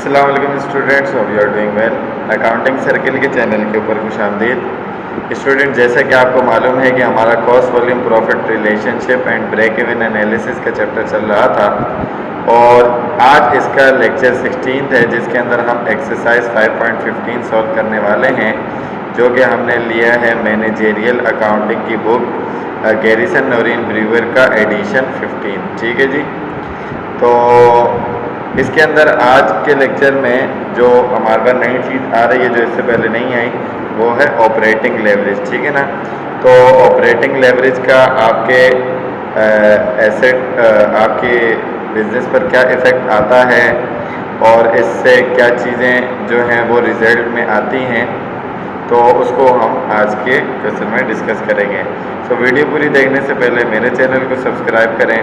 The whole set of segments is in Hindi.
अस्सलाम वालेकुम students, hope you are doing well. Accounting circle के चैनल के ऊपर खुशामदीद। स्टूडेंट, जैसा कि आपको मालूम है कि हमारा cost volume profit relationship and break even analysis का चैप्टर चल रहा था और आज इसका लेक्चर 16 है, जिसके अंदर हम एक्सरसाइज 5.15 सॉल्व करने वाले हैं, जो कि हमने लिया है मैनेजेरियल अकाउंटिंग की बुक गैरिसन नोरिन ब्रीवर का एडिशन 15। ठीक है जी। तो इसके अंदर आज के लेक्चर में जो हमारे पास नई चीज़ आ रही है, जो इससे पहले नहीं आई, वो है ऑपरेटिंग लेवरेज। ठीक है ना। तो ऑपरेटिंग लेवरेज का आपके एसेट आपके बिजनेस पर क्या इफ़ेक्ट आता है और इससे क्या चीज़ें जो हैं वो रिजल्ट में आती हैं, तो उसको हम आज के क्वेश्चन में डिस्कस करेंगे। तो वीडियो पूरी देखने से पहले मेरे चैनल को सब्सक्राइब करें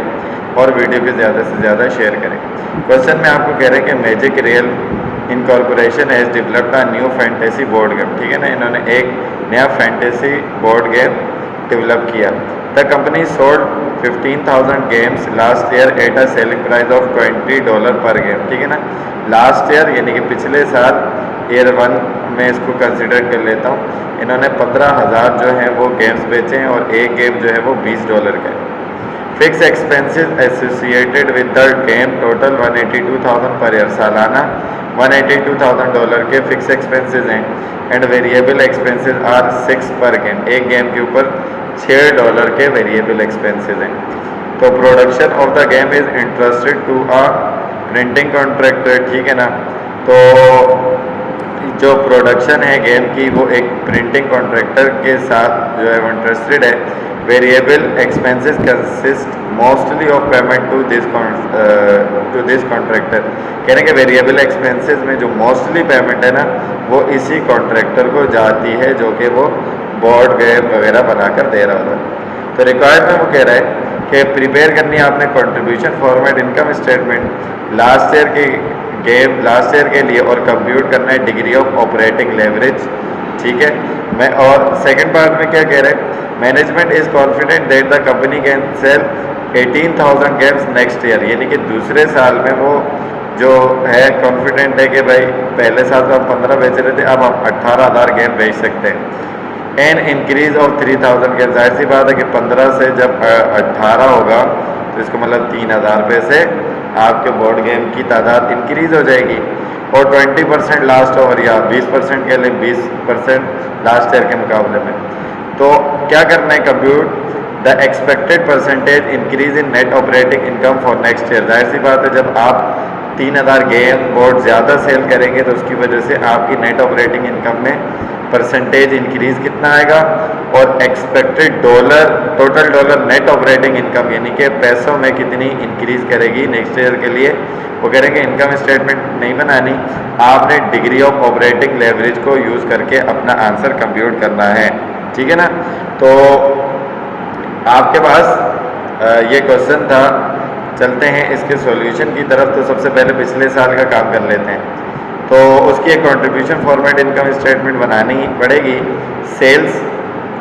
और वीडियो को ज़्यादा से ज़्यादा शेयर करें। क्वेश्चन में आपको कह रहे हैं कि magic real incorporation has developed a new fantasy board game. ठीक है ना, इन्होंने एक नया फैंटेसी बोर्ड गेम डेवलप किया। The company sold 15,000 games last year at a selling price of $20 पर गेम। ठीक है ना, लास्ट ईयर यानी कि पिछले साल ईयर 1 में इसको कंसिडर कर लेता हूँ, इन्होंने 15,000 जो है वो गेम्स बेचे हैं और एक गेम जो है वो $20 का है। Fix expenses associated with the game total 182,000 per year, सालाना $182,000 के फिक्स एक्सपेंसेस हैं एंड वेरिएबल एक्सपेंसेस आर 6 पर गेम। एक गेम के ऊपर $6 के वेरिएबल एक्सपेंसेस हैं। तो production of the game is interested to a printing contractor. ठीक है ना, तो जो प्रोडक्शन है गेम की वो एक प्रिंटिंग कॉन्ट्रैक्टर के साथ जो है वो इंटरेस्टेड है। Variable expenses consist mostly of payment to this contractor. कहने के वेरिएबल एक्सपेंसेस में जो मोस्टली पेमेंट है ना, वो इसी कॉन्ट्रैक्टर को जाती है, जो कि वो बोर्ड गेम वगैरह बनाकर दे रहा होता है। तो रिक्वायर्ड में वो कह रहा है कि प्रिपेयर करनी है आपने contribution format income statement last year के लिए और कंप्यूट करना है डिग्री ऑफ ऑपरेटिंग लेवरेज। ठीक है, मैं और सेकंड पार्ट में क्या कह रहे हैं, management is confident that the company can sell 18,000 games next year. यानी कि दूसरे साल में वो जो है कॉन्फिडेंट है कि भाई पहले साल तो हम 15 बेच रहे थे, अब हम 18,000 गेम बेच सकते हैं। एन इंक्रीज ऑफ 3,000 गेम, जाहिर सी बात है कि 15 से जब 18 होगा तो इसका मतलब 3,000 रुपये से आपके बोर्ड गेम की तादाद इंक्रीज हो जाएगी। और 20% लास्ट ओवर या 20% के लिए 20% लास्ट ईयर के मुकाबले में। तो क्या करना है, compute the expected percentage increase in net operating income for next year. जाहिर सी बात है जब आप 3,000 गेम बोर्ड ज़्यादा सेल करेंगे तो उसकी वजह से आपकी नेट ऑपरेटिंग इनकम में परसेंटेज इंक्रीज कितना आएगा और expected total dollar net operating income यानी कि पैसों में कितनी इंक्रीज करेगी नेक्स्ट ईयर के लिए। वो करेंगे इनकम स्टेटमेंट नहीं बनानी, आपने डिग्री ऑफ ऑपरेटिंग लेवरेज को यूज़ करके अपना आंसर कंप्यूट करना है। ठीक है ना, तो आपके पास ये क्वेश्चन था। चलते हैं इसके सॉल्यूशन की तरफ। तो सबसे पहले पिछले साल का काम कर लेते हैं। तो उसकी एक कंट्रीब्यूशन फॉर्मेट इनकम स्टेटमेंट बनानी पड़ेगी। सेल्स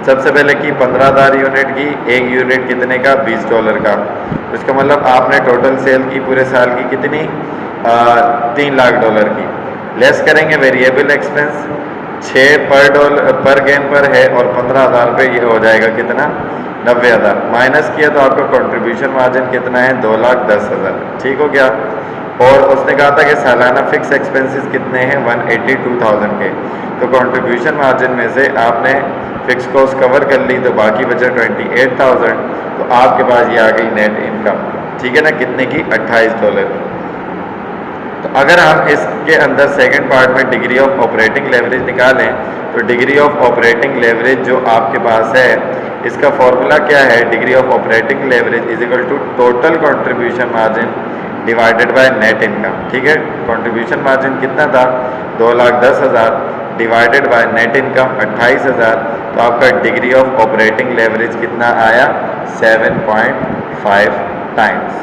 सबसे पहले की 15,000 यूनिट की, एक यूनिट कितने का, $20 का। तो इसका मतलब आपने टोटल सेल की पूरे साल की कितनी, $3 लाख की। लेस करेंगे वेरिएबल एक्सपेंस 6 पर गेम पर है और 15,000 रुपये, ये हो जाएगा कितना, 90,000। माइनस किया तो आपका कंट्रीब्यूशन मार्जिन कितना है, 2,10,000। ठीक हो गया। और उसने कहा था कि सालाना फिक्स एक्सपेंसेस कितने हैं, 182,000 के। तो कंट्रीब्यूशन मार्जिन में से आपने फिक्स कॉस्ट कवर कर ली तो बाकी बचा 28,000। तो आपके पास ये आ गई नेट इनकम। ठीक है ना, कितने की, $28। तो अगर हम इसके अंदर सेकंड पार्ट में डिग्री ऑफ ऑपरेटिंग लेवरेज निकालें तो डिग्री ऑफ ऑपरेटिंग लेवरेज जो आपके पास है, इसका फॉर्मूला क्या है, degree of operating leverage is equal to total contribution margin divided by net income. ठीक है, कंट्रीब्यूशन मार्जिन कितना था, 2,10,000 डिवाइडेड बाय नेट इनकम 28,000। तो आपका डिग्री ऑफ ऑपरेटिंग लेवरेज कितना आया, 7.5 टाइम्स।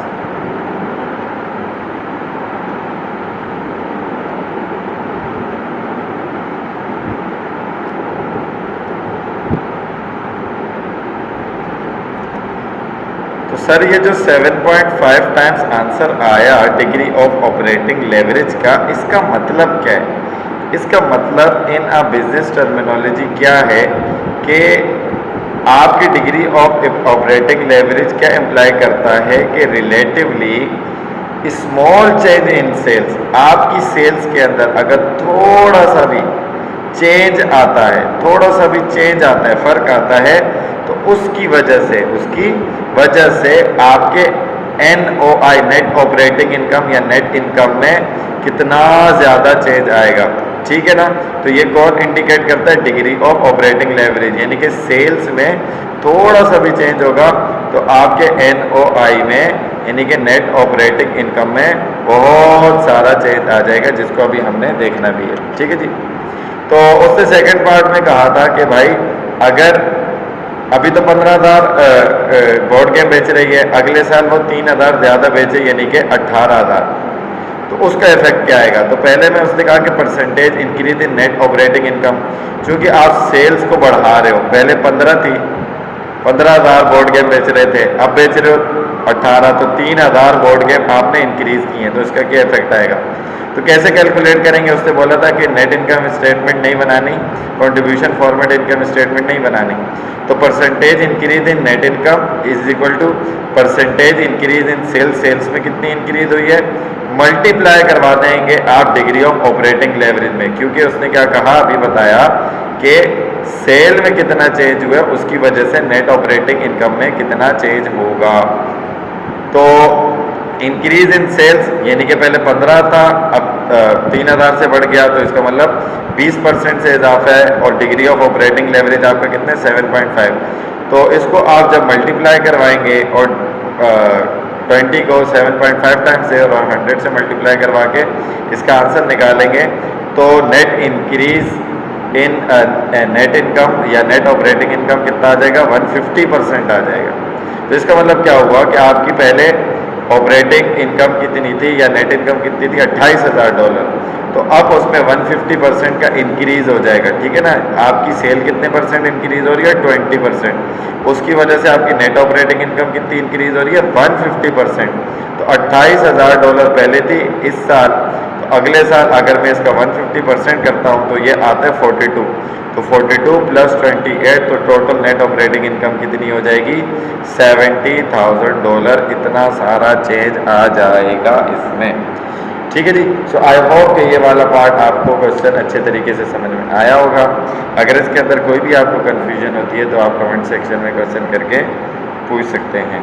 तो सर ये जो 7.5 टाइम्स आंसर आया डिग्री ऑफ ऑपरेटिंग लेवरेज का, इसका मतलब क्या है? इसका मतलब इन अ बिजनेस टर्मिनोलॉजी क्या है कि आपकी डिग्री ऑफ ऑपरेटिंग लेवरेज क्या इम्प्लाई करता है कि relatively small change in sales, आपकी सेल्स के अंदर अगर थोड़ा सा भी चेंज आता है, थोड़ा सा भी चेंज आता है, फर्क आता है, तो उसकी वजह से आपके NOI नेट ऑपरेटिंग इनकम या नेट इनकम में कितना ज़्यादा चेंज आएगा। ठीक है ना? तो ये कौन इंडिकेट करता है? डिग्री ऑफ ऑपरेटिंग लेवरेज, यानी कि सेल्स में थोड़ा सा भी चेंज होगा तो आपके NOI में यानी कि नेट ऑपरेटिंग इनकम में बहुत सारा चेंज आ जाएगा, जिसको अभी हमने देखना भी है। ठीक है जी। तो उससे सेकंड पार्ट में कहा था कि भाई अगर अभी तो 15,000 बोर्ड गेम बेच रही है, अगले साल वो 3,000 ज़्यादा बेचे यानी कि 18,000, तो उसका इफेक्ट क्या आएगा? तो पहले मैं उसने कहा कि percentage increase in net operating income, क्योंकि आप सेल्स को बढ़ा रहे हो। पहले 15 थी, 15,000 बोर्ड गेम बेच रहे थे, अब बेच रहे हो 18, तो 3,000 बोर्ड गेम आपने इंक्रीज किए हैं, तो इसका क्या इफेक्ट आएगा? तो कैसे कैलकुलेट करेंगे? उसने बोला था कि नेट इनकम स्टेटमेंट नहीं बनानी, कंट्रीब्यूशन फॉर्मेट इनकम स्टेटमेंट नहीं बनानी। तो percentage increase in net income is equal to percentage increase in sales, sales में कितनी इंक्रीज हुई है, मल्टीप्लाई करवा देंगे आप डिग्री ऑफ ऑपरेटिंग लेवरेज में, क्योंकि उसने क्या कहा, अभी बताया कि सेल में कितना चेंज हुआ उसकी वजह से नेट ऑपरेटिंग इनकम में कितना चेंज होगा। तो इंक्रीज इन सेल्स यानी कि पहले 15 था, अब 3,000 से बढ़ गया, तो इसका मतलब 20% से इजाफा है, और डिग्री ऑफ ऑपरेटिंग लेवरेज आपका कितने 7.5। तो इसको आप जब मल्टीप्लाई करवाएंगे और 20 को 7.5 टाइम्स से और 100 से मल्टीप्लाई करवा के इसका आंसर निकालेंगे, तो net increase in net income या नेट ऑपरेटिंग इनकम कितना आ जाएगा? 150% आ जाएगा। तो इसका मतलब क्या हुआ कि आपकी पहले ऑपरेटिंग इनकम कितनी थी या नेट इनकम कितनी थी? $28,000। तो अब उसमें 150% का इंक्रीज हो जाएगा। ठीक है ना? आपकी सेल कितने परसेंट इंक्रीज हो रही है? 20%। उसकी वजह से आपकी नेट ऑपरेटिंग इनकम कितनी इंक्रीज हो रही है? 150%। तो $28,000 पहले थी, इस साल, तो अगले साल अगर मैं इसका 150% करता हूँ तो ये आता है 42। तो 42 प्लस 28, तो टोटल नेट ऑपरेटिंग इनकम कितनी हो जाएगी? $70,000। इतना सारा चेंज आ जाएगा इसमें। ठीक है जी। सो आई होप कि ये वाला पार्ट आपको क्वेश्चन अच्छे तरीके से समझ में आया होगा। अगर इसके अंदर कोई भी आपको कन्फ्यूजन होती है तो आप कमेंट सेक्शन में क्वेश्चन करके पूछ सकते हैं।